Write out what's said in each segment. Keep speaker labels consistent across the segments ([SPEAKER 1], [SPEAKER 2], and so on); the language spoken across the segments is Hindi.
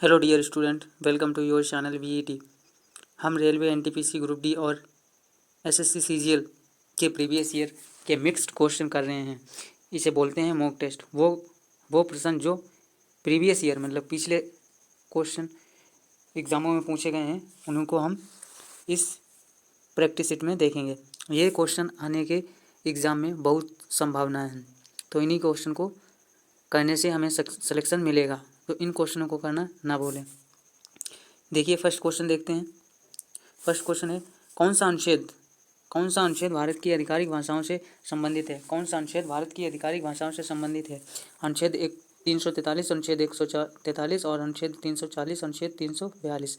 [SPEAKER 1] Hello dear student, welcome to your channel VET. हम रेलवे एनटीपीसी ग्रुप डी और एसएससी सीजीएल के प्रीवियस ईयर के मिक्स्ड क्वेश्चन कर रहे हैं। इसे बोलते हैं मॉक टेस्ट। वो प्रश्न जो प्रीवियस ईयर मतलब पिछले क्वेश्चन एग्ज़ामों में पूछे गए हैं उनको हम इस प्रैक्टिस सेट में देखेंगे। ये क्वेश्चन आने के एग्ज़ाम में बहुत संभावनाएं हैं, तो इन्हीं क्वेश्चन को करने से हमें सिलेक्शन मिलेगा। तो इन क्वेश्चनों को करना ना भूलें। देखिए, फर्स्ट क्वेश्चन देखते हैं। फर्स्ट क्वेश्चन है, कौन सा अनुच्छेद भारत की आधिकारिक भाषाओं से संबंधित है? कौन सा अनुच्छेद भारत की आधिकारिक भाषाओं से संबंधित है? अनुच्छेद 343, अनुच्छेद 143 और अनुच्छेद 340, अनुच्छेद 342।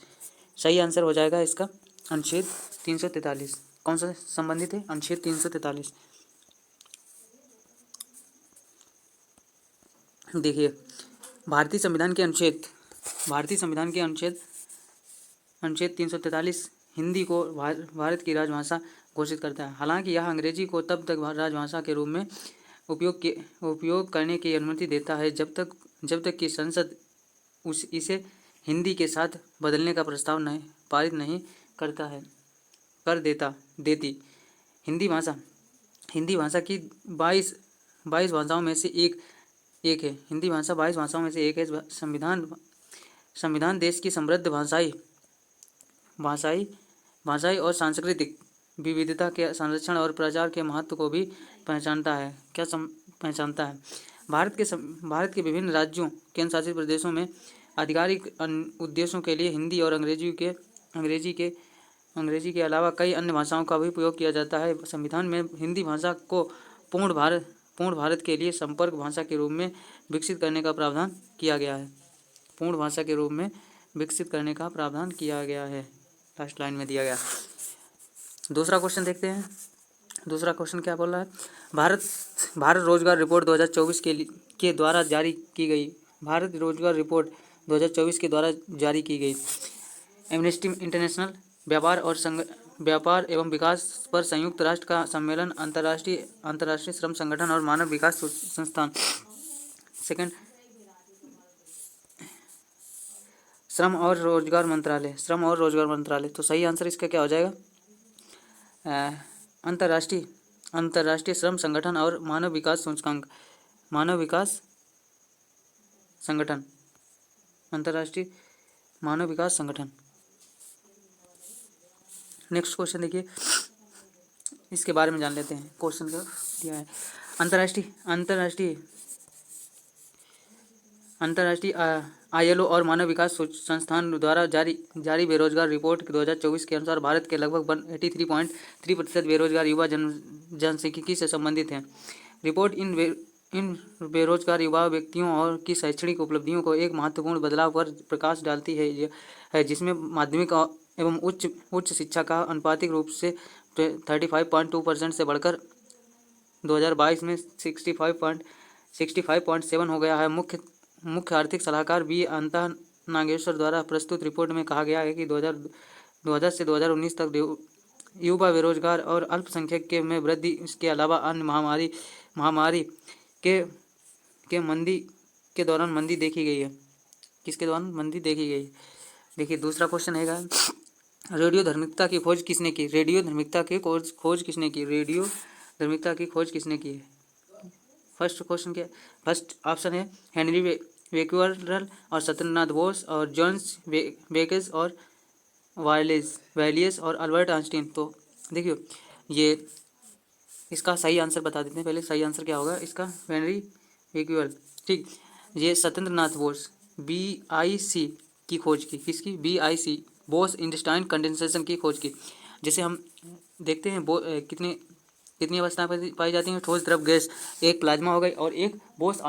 [SPEAKER 1] सही आंसर हो जाएगा इसका अनुच्छेद 343। कौन सा संबंधित है? अनुच्छेद 343। देखिए, भारतीय संविधान के अनुच्छेद अनुच्छेद 343 हिंदी को भारत की राजभाषा घोषित करता है। हालांकि यह अंग्रेजी को तब तक राजभाषा के रूप में उपयोग करने की अनुमति देता है जब तक कि संसद इसे हिंदी के साथ बदलने का प्रस्ताव पारित नहीं देती। हिंदी भाषा की 22 भाषाओं में से एक है। हिंदी भाषा 22 भाषाओं में से एक है। संविधान देश की समृद्ध भाषाई और सांस्कृतिक विविधता के संरक्षण और प्रचार के महत्व को भी पहचानता है। भारत के विभिन्न राज्यों, केंद्र शासित प्रदेशों में आधिकारिक उद्देश्यों के लिए हिंदी और अंग्रेजी के अलावा कई अन्य भाषाओं का भी उपयोग किया जाता है। संविधान में हिंदी भाषा को पूर्ण भारत के लिए संपर्क भाषा के रूप में विकसित करने का प्रावधान किया गया है। पूर्ण भाषा के रूप में विकसित करने का प्रावधान किया गया है, लास्ट लाइन में दिया गया। दूसरा क्वेश्चन देखते हैं। दूसरा क्वेश्चन क्या बोल रहा है? भारत रोजगार रिपोर्ट 2024 के द्वारा जारी की गई। भारत रोजगार रिपोर्ट 2024 के द्वारा जारी की गई। एमनेस्टी इंटरनेशनल, व्यापार एवं विकास पर संयुक्त राष्ट्र का सम्मेलन, अंतर्राष्ट्रीय श्रम संगठन और मानव विकास संस्थान। सेकंड, श्रम और रोजगार मंत्रालय। तो सही आंसर इसका क्या हो जाएगा? अंतर्राष्ट्रीय श्रम संगठन और मानव विकास संगठन। अंतर्राष्ट्रीय मानव विकास संगठन। नेक्स्ट क्वेश्चन देखिए, इसके बारे में जान लेते हैं। क्वेश्चन क्या दिया है? अंतर्राष्ट्रीय ILO और मानव विकास संस्थान द्वारा जारी बेरोजगार रिपोर्ट 2024 के अनुसार भारत के लगभग 83.3% बेरोजगार युवा जनसांख्यिकी से संबंधित हैं। रिपोर्ट इन बेरोजगार युवा व्यक्तियों और की शैक्षणिक उपलब्धियों को एक महत्वपूर्ण बदलाव पर प्रकाश डालती है, जिसमें माध्यमिक एवं उच्च शिक्षा का आनुपातिक रूप से 35.2% से बढ़कर 2022 में 65.7 हो गया है। मुख्य आर्थिक सलाहकार बी अंता नागेश्वर द्वारा प्रस्तुत रिपोर्ट में कहा गया है कि 2000 से 2019 तक युवा बेरोजगार और अल्पसंख्यक में वृद्धि, इसके अलावा अन्य महामारी के मंदी के दौरान मंदी देखी गई है। किसके दौरान मंदी देखी गई? देखिए, दूसरा क्वेश्चन है, रेडियो धार्मिकता की खोज किसने की? रेडियो धार्मिकता की खोज किसने की? फर्स्ट क्वेश्चन क्या? फर्स्ट ऑप्शन है हेनरी बेक्वेरेल और सत्येंद्रनाथ बोस और जॉन्स बेकेस और वायलियस और अल्बर्ट आइंस्टीन। तो देखियो, ये इसका सही आंसर बता देते हैं। पहले सही आंसर क्या होगा इसका? हेनरी बेक्वेरेल। ठीक, ये सत्येंद्रनाथ बोस BIC की खोज की। किसकी? BIC, बोस इंडस्टाइन कंडेंसेशन की खोज की। जैसे हम देखते हैं कितनी अवस्थाएं पाई जाती हैं? ठोस, द्रव, गैस। एक प्लाज्मा हो गई और एक बोस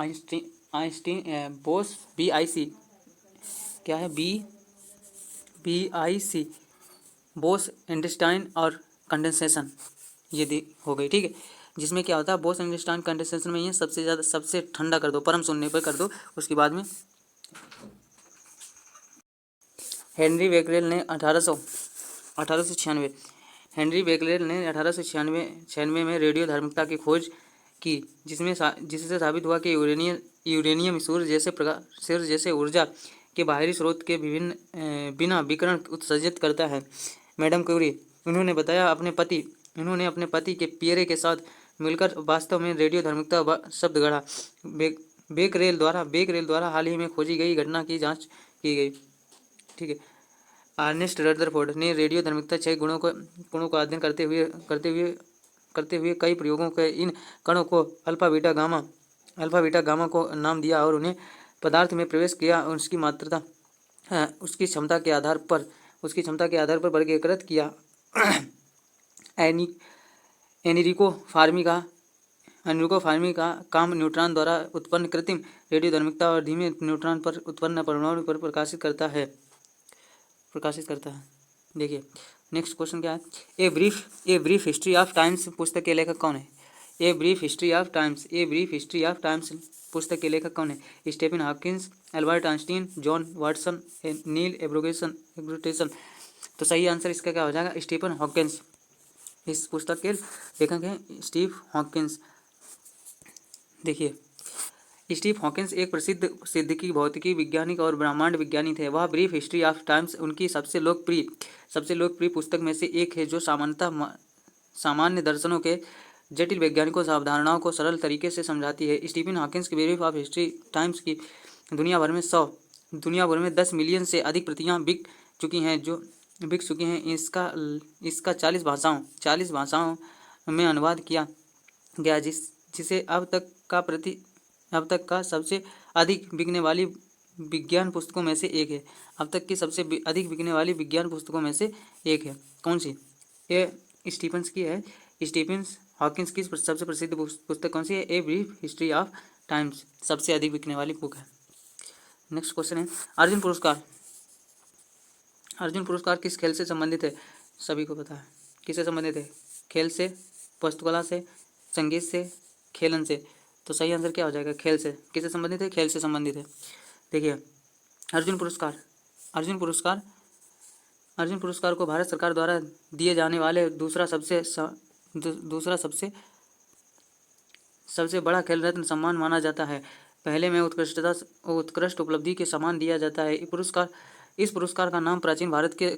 [SPEAKER 1] BIC क्या है? BIC, बोस इंडस्टाइन और कंडेंसेशन, ये हो गई। ठीक है, जिसमें क्या होता है? बोस इंडस्टाइन कंडेंसेशन में ये सबसे ठंडा कर दो, परम शून्य पर कर दो। उसके बाद में हेनरी बेक्वेरेल ने 1896 में रेडियो धार्मिकता की खोज की, जिससे साबित हुआ कि यूरेनियम सूर्य जैसे ऊर्जा के बाहरी स्रोत के बिना विकिरण उत्सर्जित करता है। मैडम क्यूरी उन्होंने अपने पति के पियरे के साथ मिलकर वास्तव में रेडियोधर्मिता शब्द गढ़ा। बेकरेल द्वारा हाल ही में खोजी गई घटना की जांच की गई। ठीक है। अर्नेस्ट रदरफोर्ड ने रेडियोधर्मिता 6 गुणों का अध्ययन करते हुए कई प्रयोगों के इन कणों को अल्फा बीटा गामा को नाम दिया और उन्हें पदार्थ में प्रवेश किया और उसकी मात्रा उसकी क्षमता के आधार पर वर्गीकृत किया। एनरिको फार्मी का काम न्यूट्रॉन द्वारा उत्पन्न कृत्रिम रेडियोधर्मिता और धीमे न्यूट्रॉन पर उत्पन्न परमाणु पर प्रकाशित करता है। देखिए नेक्स्ट क्वेश्चन क्या है। A brief history of times पुस्तक के लेखक कौन है? A brief history of times पुस्तक के लेखक कौन है? Stephen Hawkins, Albert Einstein, John Watson, Neil Abrogation. तो सही आंसर इसका क्या हो जाएगा? Stephen Hawkins. इस पुस्तक के लेखक हैं स्टीव हॉकिंस। देखिए स्टीव हॉकिंस एक प्रसिद्ध सिद्धिकी भौतिकी वैज्ञानिक और ब्रह्मांड विज्ञानी थे। वह ब्रीफ हिस्ट्री ऑफ टाइम्स उनकी सबसे लोकप्रिय पुस्तक में से एक है, जो सामान्य दर्शनों के जटिल वैज्ञानिकों अवधारणाओं को सरल तरीके से समझाती है। स्टीफन हॉकिंस की ब्रीफ ऑफ हिस्ट्री टाइम्स की दुनिया भर में 10 मिलियन से अधिक प्रतियां बिक चुकी हैं। इसका 40 भाषाओं में अनुवाद किया गया, जिसे अब तक का सबसे अधिक बिकने वाली विज्ञान पुस्तकों में से एक है। अब तक की सबसे अधिक बिकने वाली विज्ञान पुस्तकों में से एक है। कौन सी? ये स्टीफन्स की है। स्टीफन हॉकिंस की सबसे प्रसिद्ध पुस्तक कौन सी है? A brief history of times सबसे अधिक बिकने वाली बुक है। नेक्स्ट क्वेश्चन है अर्जुन पुरस्कार किस खेल से संबंधित है? सभी को पता है किससे संबंधित है? खेल से, वास्तुकला से, संगीत से, खेलन से। तो सही आंसर क्या हो जाएगा? खेल से। किससे संबंधित है? खेल से संबंधित है। देखिए अर्जुन पुरस्कार को भारत सरकार द्वारा दिए जाने वाले दूसरा सबसे बड़ा खेल रत्न सम्मान माना जाता है। पहले में उत्कृष्ट उपलब्धि के समान दिया जाता है। इस पुरस्कार का नाम प्राचीन भारत के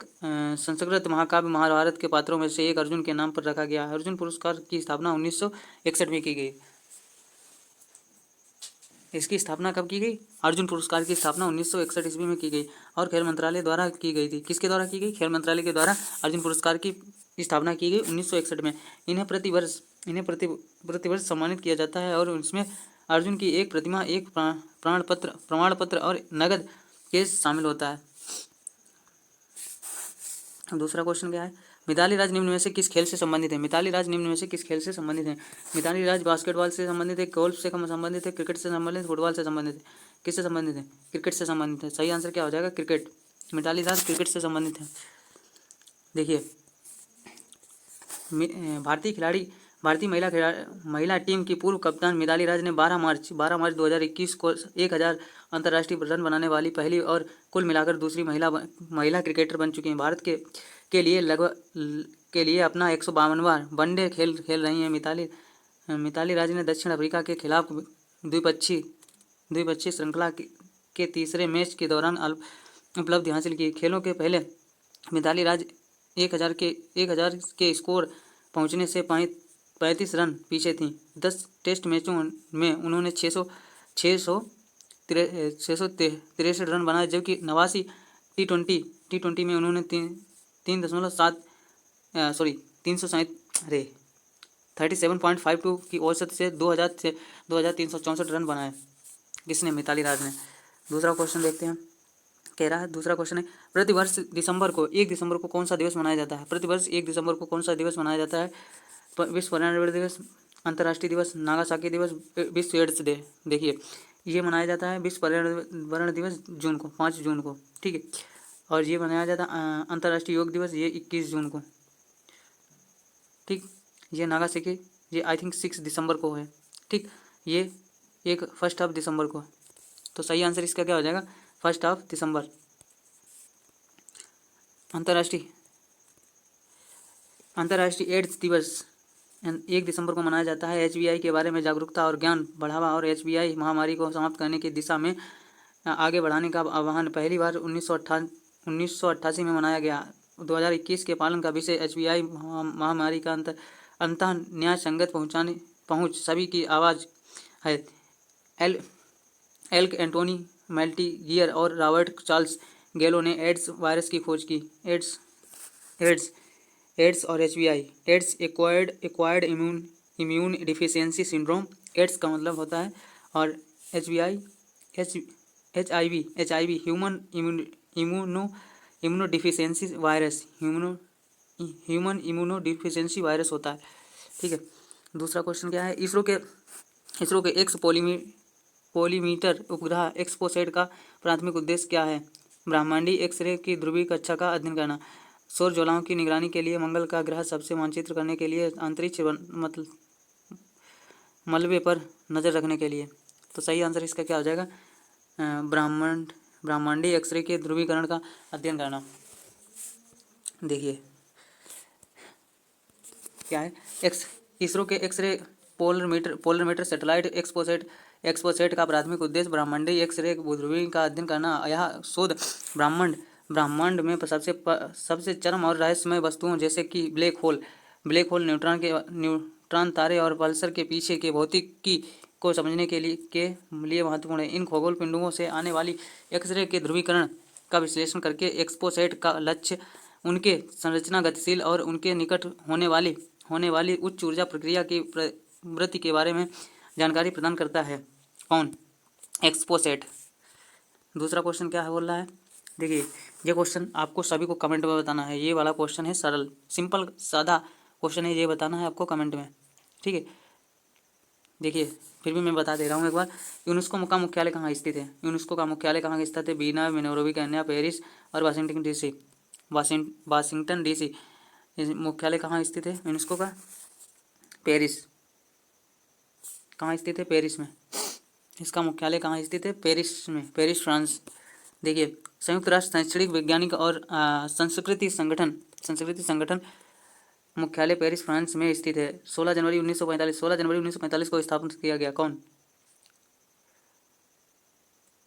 [SPEAKER 1] संस्कृत महाकाव्य महाभारत के पात्रों में से एक अर्जुन के नाम पर रखा गया है। अर्जुन पुरस्कार की स्थापना 1961 में की गई। इसकी स्थापना कब की गई? अर्जुन पुरस्कार की स्थापना 1961 ईस्वी में की गई और खेल मंत्रालय द्वारा की गई थी। किसके द्वारा की गई? खेल मंत्रालय के द्वारा अर्जुन पुरस्कार की स्थापना की गई 1961 में। इन्हें प्रतिवर्ष सम्मानित किया जाता है और इसमें अर्जुन की एक प्रतिमा, एक प्रमाण पत्र और नगद केस शामिल होता है। दूसरा क्वेश्चन क्या है? मिताली राज निम्न में से किस खेल से संबंधित है? मिताली राज बास्केटबॉल से संबंधित है, गोल्फ से संबंधित है, क्रिकेट से संबंधित, फुटबॉल से संबंधित है। किससे संबंधित है? क्रिकेट से संबंधित है। सही आंसर क्या हो जाएगा? क्रिकेट। मिताली राज क्रिकेट से संबंधित है। देखिए भारतीय महिला टीम की पूर्व कप्तान मिताली राज ने 12 मार्च 2021 को 1000 अंतर्राष्ट्रीय रन बनाने वाली पहली और कुल मिलाकर दूसरी महिला क्रिकेटर बन चुकी हैं। भारत के लिए अपना 152वां वनडे खेल रही हैं मिताली राज ने दक्षिण अफ्रीका के खिलाफ द्विपक्षीय श्रृंखला के तीसरे मैच के दौरान उपलब्धि हासिल की। खेलों के पहले मिताली राज 1000 के स्कोर पहुंचने से 35 रन पीछे थीं। 10 टेस्ट मैचों में उन्होंने 663 रन बनाए, जबकि 89 टी20 में उन्होंने 37.52 की औसत से 2364 रन बनाए। किसने? मिताली राज ने। दूसरा क्वेश्चन देखते हैं। कह रहा है दूसरा क्वेश्चन है प्रतिवर्ष 1 दिसंबर को कौन सा दिवस मनाया जाता है? प्रतिवर्ष 1 दिसंबर को कौन सा दिवस मनाया जाता है? विश्व पर्यावरण दिवस, अंतर्राष्ट्रीय दिवस, नागासाकी दिवस, विश्व एड्स डे। देखिए ये मनाया जाता है विश्व पर्यावरण दिवस 5 जून को। ठीक है। और ये मनाया जाता है अंतर्राष्ट्रीय योग दिवस, ये 21 जून को। ठीक। ये नागासाकी ये आई थिंक 6 दिसंबर को है। ठीक। ये 1 दिसंबर को। तो सही आंसर इसका क्या हो जाएगा? 1 दिसंबर। अंतर्राष्ट्रीय एड्स दिवस 1 दिसंबर को मनाया जाता है। HBI के बारे में जागरूकता और ज्ञान बढ़ावा और HBI महामारी को समाप्त करने की दिशा में आगे बढ़ाने का आह्वान पहली बार 1988 में मनाया गया। 2021 के पालन का विषय HBI महामारी का अंतः न्याय संगत पहुँच सभी की आवाज़ है। एल्क एंटोनी मेल्टीगियर और रॉबर्ट चार्ल्स गेलो ने एड्स वायरस की खोज की। एड्स और HBI। AIDS acquired immune deficiency syndrome, AIDS का मतलब होता है, और HBI HIV human immunodeficiency virus, human immunodeficiency virus होता है। ठीक है। दूसरा क्वेश्चन क्या है, इसरो के एक्स पोलीमीटर उपग्रह एक्सपोसैट का प्राथमिक उद्देश्य क्या है? ब्रह्मांडीय एक्सरे की ध्रुवीय कक्षा का अध्ययन करना, सौर ज्वालाओं की निगरानी के लिए, मंगल का ग्रह सबसे मानचित्र करने के लिए, अंतरिक्ष मलबे पर नज़र रखने के लिए। तो सही आंसर इसका क्या हो जाएगा? ब्रह्मांडीय एक्सरे के ध्रुवीकरण का अध्ययन करना। देखिए क्या है, इसरो के एक्सरे पोलरीमीटर सैटेलाइट एक्सपोसैट का प्राथमिक उद्देश्य ब्रह्मांडीय एक्सरे ध्रुवीकरण का अध्ययन करना। यह शोध ब्रह्मांड में सबसे चरम और रहस्यमय वस्तुओं जैसे कि ब्लैक होल, न्यूट्रॉन तारे और पल्सर के पीछे के भौतिकी को समझने के लिए महत्वपूर्ण है। इन खगोल पिंडों से आने वाली एक्सरे के ध्रुवीकरण का विश्लेषण करके एक्सपोसैट का लक्ष्य उनके संरचना, गतिशील और उनके निकट होने वाली उच्च ऊर्जा प्रक्रिया की प्रवृत्ति के बारे में जानकारी प्रदान करता है। कौन? एक्सपोसैट। दूसरा क्वेश्चन क्या है बोल रहा है, देखिए ये क्वेश्चन आपको सभी को कमेंट में बताना है। ये वाला क्वेश्चन है सरल, सिंपल, सादा क्वेश्चन है, ये बताना है आपको कमेंट में। ठीक है, देखिए फिर भी मैं बता दे रहा हूँ एक बार। यूनेस्को का मुख्यालय कहाँ स्थित है? यूनेस्को का मुख्यालय कहाँ स्थित है? बीना, नैरोबी, केन्या, पेरिस और वाशिंगटन DC। मुख्यालय कहाँ स्थित है यूनेस्को का? पेरिस। कहाँ स्थित है? पेरिस में। इसका मुख्यालय कहाँ स्थित है? पेरिस में, पेरिस फ्रांस। देखिए संयुक्त राष्ट्र शैक्षणिक, वैज्ञानिक और संस्कृति संगठन मुख्यालय पेरिस फ्रांस में स्थित है। 16 जनवरी 1945 को स्थापित किया गया। कौन?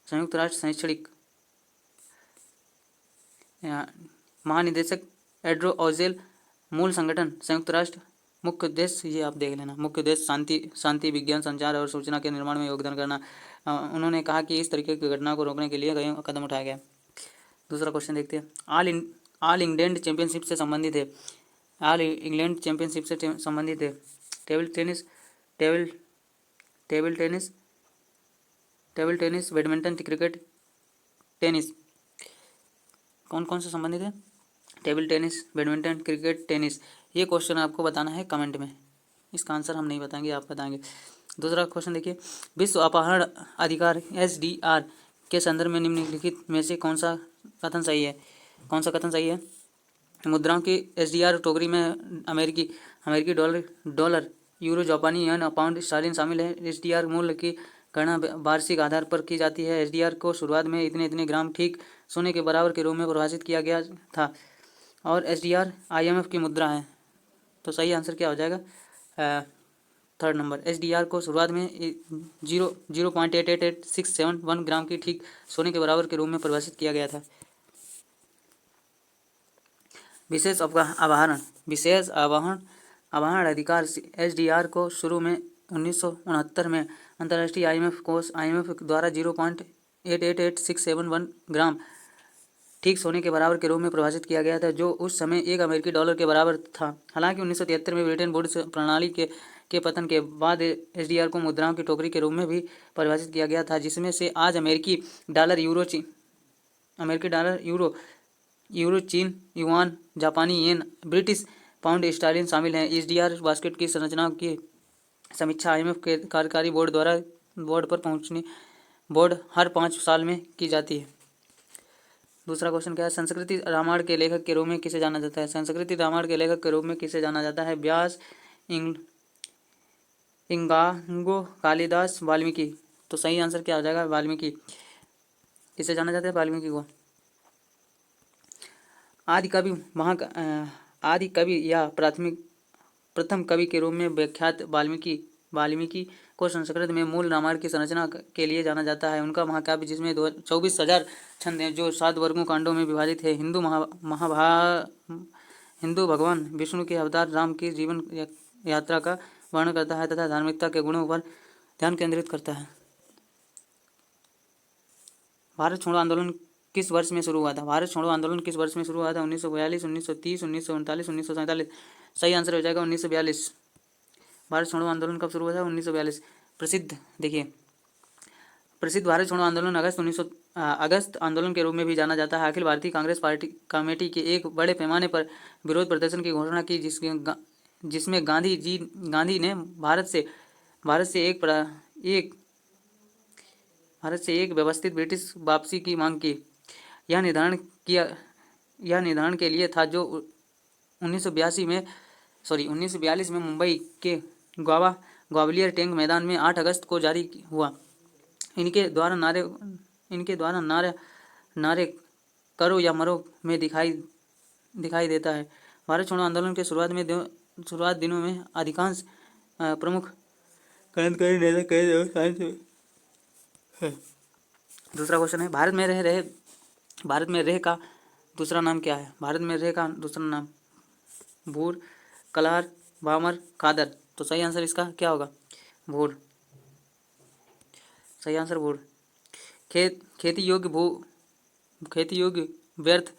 [SPEAKER 1] संयुक्त राष्ट्र शैक्षणिक महानिदेशक एड्रो ऑजेल। मूल संगठन संयुक्त राष्ट्र। मुख्य उद्देश्य ये आप देख लेना। मुख्य उद्देश्य शांति, विज्ञान, संचार और सूचना के निर्माण में योगदान करना। उन्होंने कहा कि इस तरीके की घटना को रोकने के लिए कई कदम उठाया गया। दूसरा क्वेश्चन देखते हैं। ऑल इंग्लैंड चैंपियनशिप से संबंधित है। ऑल इंग्लैंड चैंपियनशिप से संबंधित है। Table tennis, badminton, cricket, tennis, कौन कौन से संबंधित है? Table tennis, badminton, cricket, tennis. ये क्वेश्चन आपको बताना है कमेंट में। इसका आंसर हम नहीं बताएंगे, आप बताएंगे। दूसरा क्वेश्चन देखिए, विश्व अपहरण अधिकार SDR के संदर्भ में निम्नलिखित में से कौन सा कथन सही है? मुद्राओं की SDR टोकरी में अमेरिकी डॉलर, यूरो, जापानी येन, पाउंड स्टर्लिंग शामिल है। SDR मूल्य की गणना वार्षिक आधार पर की जाती है। SDR को शुरुआत में इतने ग्राम ठीक सोने के बराबर के रूप में परिभाषित किया गया था, और SDR IMF की मुद्रा है। तो सही आंसर क्या हो जाएगा? Third number. SDR को शुरुआत में 0.888671 ग्राम की ठीक सोने के बराबर के रूप में परिभाषित किया गया था। विशेष अपहरण अधिकार SDR को शुरू में 1969 में अंतर्राष्ट्रीय IMF कोष IMF द्वारा 0.888671 ग्राम ठीक सोने के बराबर के रूप में परिभाषित किया गया था, जो उस समय $1 अमेरिकी के बराबर था। हालांकि 1973 में ब्रिटेन वुड्स प्रणाली के पतन के बाद SDR को मुद्राओं की टोकरी के रूप में भी परिभाषित किया गया था, जिसमें से आज अमेरिकी डॉलर, यूरो, चीन युआन, जापानी येन, ब्रिटिश पाउंड स्टर्लिंग शामिल हैं। SDR बास्केट की संरचना की समीक्षा IMF के कार्यकारी बोर्ड हर 5 साल में की जाती है। दूसरा क्वेश्चन क्या है? संस्कृति रामायण के लेखक के रूप में किसे जाना जाता है? संस्कृति रामायण के लेखक के रूप में किसे जाना जाता है? व्यास, इंगांगो, कालिदास, वाल्मीकि। तो सही आंसर क्या हो जाएगा? वाल्मीकि। किसे जाना जाता है? वाल्मीकि को। आदि कवि या प्रथम कवि के रूप में व्याख्यात वाल्मीकि वाल्मीकि को संस्कृत में मूल रामायण की संरचना के लिए जाना जाता है। उनका महाकाव्य जिसमें 24,000 छंद हैं जो 7 वर्गों कांडों में विभाजित है। हिंदू भगवान विष्णु के अवतार राम की जीवन यात्रा का वर्णन करता है तथा धार्मिकता के गुणों पर ध्यान केंद्रित करता है। भारत छोड़ो आंदोलन किस वर्ष में शुरू हुआ था? भारत छोड़ो आंदोलन किस वर्ष में शुरू हुआ था? 1942, 1930, 1939, 1947। सही आंसर हो जाएगा 1942। भारत छोड़ो आंदोलन कब शुरू हुआ था? 1942। प्रसिद्ध भारत छोड़ो आंदोलन अगस्त आंदोलन के रूप में भी जाना जाता है। अखिल भारतीय कांग्रेस पार्टी कमेटी की एक बड़े पैमाने पर विरोध प्रदर्शन की घोषणा की जिसमें गांधी ने भारत से एक व्यवस्थित ब्रिटिश वापसी की मांग की। यह निर्धारण के लिए था जो 1942 में मुंबई के ग्वालियर टैंक मैदान में 8 अगस्त को जारी हुआ। इनके द्वारा नारे करो या मरो में दिखाई देता है। भारत छोड़ो आंदोलन के शुरुआत दिनों में अधिकांश प्रमुख क्रांतिकारी नेता कई। दूसरा क्वेश्चन है भारत में रह का दूसरा नाम क्या है? भारत में रह का दूसरा नाम भूर, कलार, बामर, खादर। तो सही आंसर इसका क्या होगा? भूर। सही आंसर भूर। खेती योग्य व्यर्थ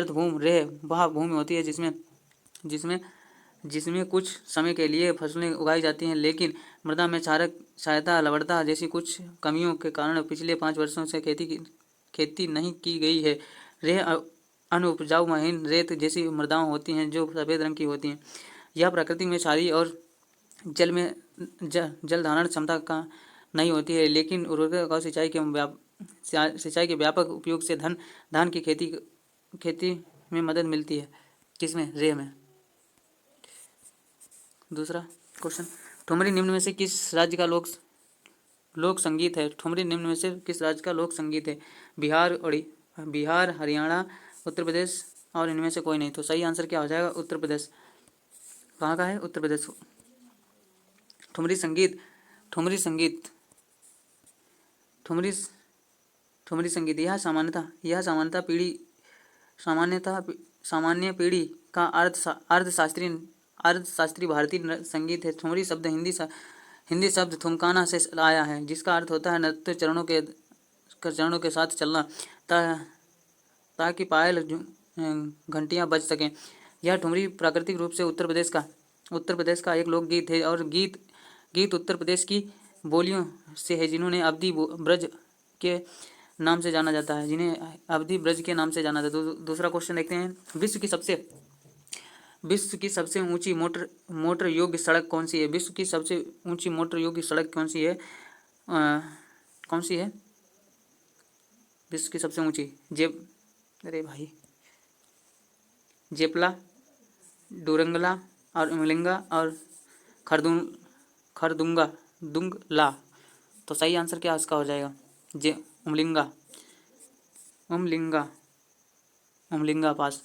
[SPEAKER 1] भूमि रह वह भूमि होती है जिसमें कुछ समय के लिए फसलें उगाई जाती हैं, लेकिन मृदा में क्षारक सहायता लवणता जैसी कुछ कमियों के कारण पिछले 5 वर्षों से खेती नहीं की गई है। रेह अनुपजाऊ महीन रेत जैसी मृदाएं होती हैं जो सफ़ेद रंग की होती हैं। यह प्रकृति में क्षारीय और जल धारण क्षमता का नहीं होती है, लेकिन उर्वरता और सिंचाई के व्यापक उपयोग से धान की खेती में मदद मिलती है। किसमें? रेह में। दूसरा क्वेश्चन, ठुमरी निम्न में से किस राज्य का लोक संगीत है? ठुमरी निम्न में से किस राज्य का लोक संगीत है? बिहार, हरियाणा, उत्तर प्रदेश और इनमें से कोई नहीं। तो सही आंसर क्या हो जाएगा? उत्तर प्रदेश। कहाँ का है? उत्तर प्रदेश। ठुमरी संगीत यह सामान्य पीढ़ी का अर्थशास्त्री भारतीय संगीत है। ठुमरी शब्द हिंदी शब्द थुमकाना से आया है, जिसका अर्थ होता है नृत्य चरणों के साथ चलना ताकि पायल घंटियां बज सकें। यह ठुमरी प्राकृतिक रूप से उत्तर प्रदेश का एक लोकगीत है और गीत उत्तर प्रदेश की बोलियों से है जिन्हें अवधी ब्रज के नाम से जाना जाता है दूसरा क्वेश्चन देखते हैं। विश्व की सबसे ऊंची मोटर योग्य सड़क कौन सी है? विश्व की सबसे ऊंची मोटर योग्य सड़क कौन सी है? विश्व की सबसे ऊंची जेपला, डुरंगला और उमलिंगा और दुंगला। तो सही आंसर क्या इसका हो जाएगा? उमलिंगा पास।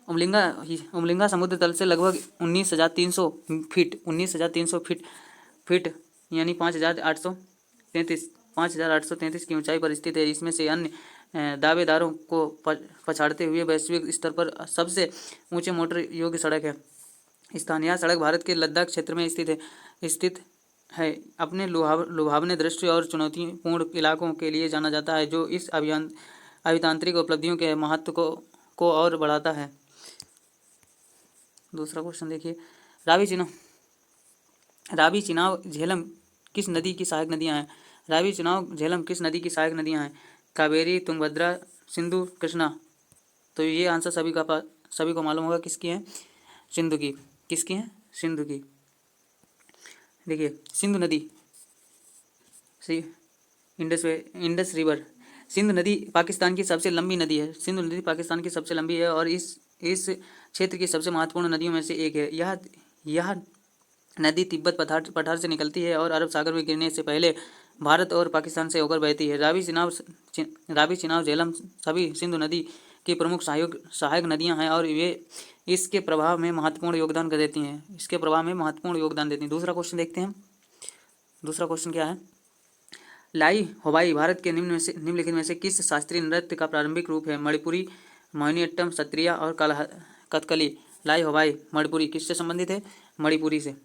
[SPEAKER 1] उमलिंगा समुद्र तल से लगभग 19,300 फीट यानी 5,833 की ऊंचाई पर स्थित है। इसमें से अन्य दावेदारों को पछाड़ते हुए वैश्विक स्तर पर सबसे ऊंचे मोटर योग्य सड़क है। यह सड़क भारत के लद्दाख क्षेत्र में स्थित है। अपने लुभावने दृश्य और चुनौतीपूर्ण इलाकों के लिए जाना जाता है, जो इस अभियांत्रिक उपलब्धियों के महत्व को और बढ़ाता है। दूसरा क्वेश्चन देखिए, रावी, चिनाब, झेलम किस नदी की सहायक नदियां हैं? रावी, चिनाब, झेलम किस नदी की सहायक नदियां हैं? कावेरी, तुंगभद्रा, सिंधु, कृष्णा। तो ये आंसर सभी को मालूम होगा किसकी है? सिंधु की। किसकी है? सिंधु की। देखिए, सिंधु नदी, इंडस रिवर। सिंधु नदी पाकिस्तान की सबसे लंबी नदी है। सिंधु नदी पाकिस्तान की सबसे लंबी है और इस क्षेत्र की सबसे महत्वपूर्ण नदियों में से एक है। यह नदी तिब्बत पठार से निकलती है और अरब सागर में गिरने से पहले भारत और पाकिस्तान से होकर बहती है। रावी, चिनाब, झेलम सभी सिंधु नदी की प्रमुख सहायक नदियां हैं और वे इसके प्रवाह में महत्वपूर्ण योगदान देती हैं। दूसरा क्वेश्चन देखते हैं। दूसरा क्वेश्चन क्या है, लाई होबाई भारत के निम्नलिखित में से किस शास्त्रीय नृत्य का प्रारंभिक रूप है? मणिपुरी, मोहिनीअट्टम, सत्रिया और कथकली। लाई होबाई मणिपुरी किससे संबंधित है? मणिपुरी से।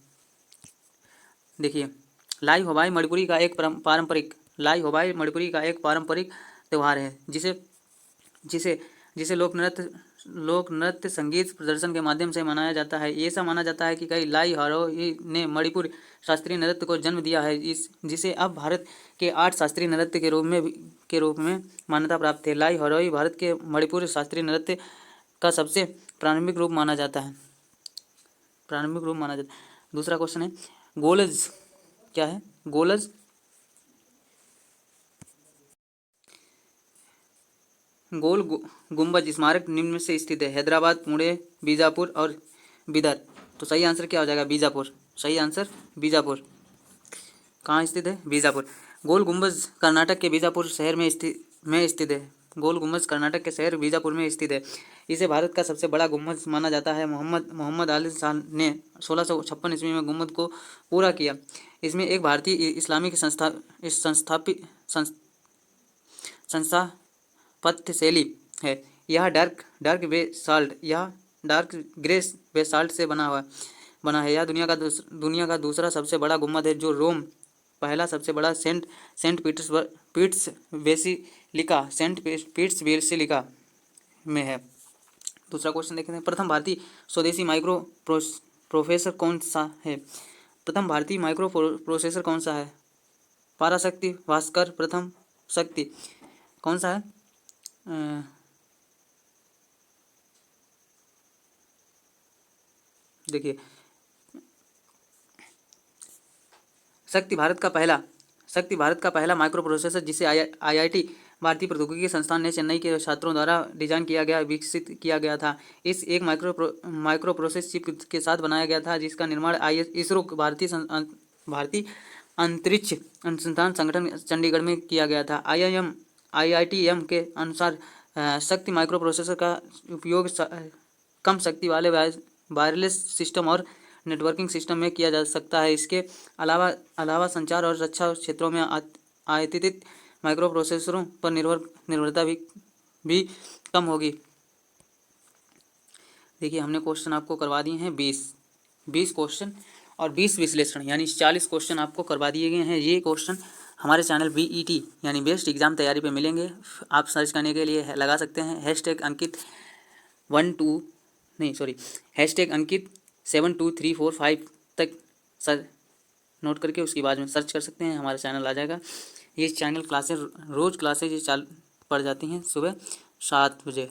[SPEAKER 1] देखिए, लाई होबाई मणिपुरी का एक पारंपरिक त्यौहार है जिसे जिसे जिसे लोक नृत्य संगीत प्रदर्शन के माध्यम से मनाया जाता है। ऐसा माना जाता है कि कई लाई हरोई ने मणिपुर शास्त्रीय नृत्य को जन्म दिया है, जिसे अब भारत के 8 शास्त्रीय नृत्य के रूप में मान्यता प्राप्त है। लाई हरोई भारत के मणिपुर शास्त्रीय नृत्य का सबसे प्रारंभिक रूप माना जाता है। दूसरा क्वेश्चन है, गोलज क्या है? गोलज गोल गुंबज स्मारक निम्न में से स्थित है? हैदराबाद, पुणे, बीजापुर और बीदर। तो सही आंसर क्या हो जाएगा? बीजापुर। सही आंसर बीजापुर। कहाँ स्थित है? बीजापुर। गोल गुंबज कर्नाटक के बीजापुर शहर में स्थित है। गोल गुंबज कर्नाटक के शहर बीजापुर में स्थित है। इसे भारत का सबसे बड़ा गुंबज माना जाता है। मोहम्मद आदिल शाह ने 1656 ईस्वी में गुंबद को पूरा किया। इसमें एक भारतीय इस्लामिक संस्थापत्य शैली है। यह डार्क ग्रे बेसाल्ट से बना है। यह दुनिया का दूसरा सबसे बड़ा गुंबद है, जो रोम पहला सबसे बड़ा सेंट पीटर्स बेसिलिका में है। दूसरा क्वेश्चन देखते हैं, प्रथम भारतीय स्वदेशी माइक्रो प्रोसेसर कौन सा है? प्रथम भारतीय माइक्रो प्रोसेसर कौन सा है? पराशक्ति, भास्कर, प्रथम शक्ति, कौन सा है? देखिए, शक्ति भारत का पहला माइक्रो प्रोसेसर, जिसे IIT भारतीय प्रौद्योगिकी संस्थान ने चेन्नई के छात्रों द्वारा डिजाइन विकसित किया गया था। इस एक माइक्रो प्रोसेस चिप के साथ बनाया गया था, जिसका निर्माण इसरो भारतीय अंतरिक्ष अनुसंधान संगठन चंडीगढ़ में किया गया था। IITM के अनुसार शक्ति माइक्रो प्रोसेसर का उपयोग कम शक्ति वाले वायरलेस सिस्टम और नेटवर्किंग सिस्टम में किया जा सकता है। इसके अलावा संचार और रक्षा क्षेत्रों में आयातित माइक्रो प्रोसेसरों पर निर्भरता भी कम होगी। देखिए, हमने क्वेश्चन आपको करवा दिए हैं 20 क्वेश्चन और 20 विश्लेषण, यानी 40 क्वेश्चन आपको करवा दिए गए हैं। ये क्वेश्चन हमारे चैनल BET यानी बेस्ट एग्जाम तैयारी पे मिलेंगे। आप सर्च करने के लिए लगा सकते हैं #अंकित 72345 तक नोट करके उसके बाद में सर्च कर सकते हैं, हमारा चैनल आ जाएगा। ये चैनल रोज़ क्लासेज पढ़ जाती हैं सुबह 7 बजे।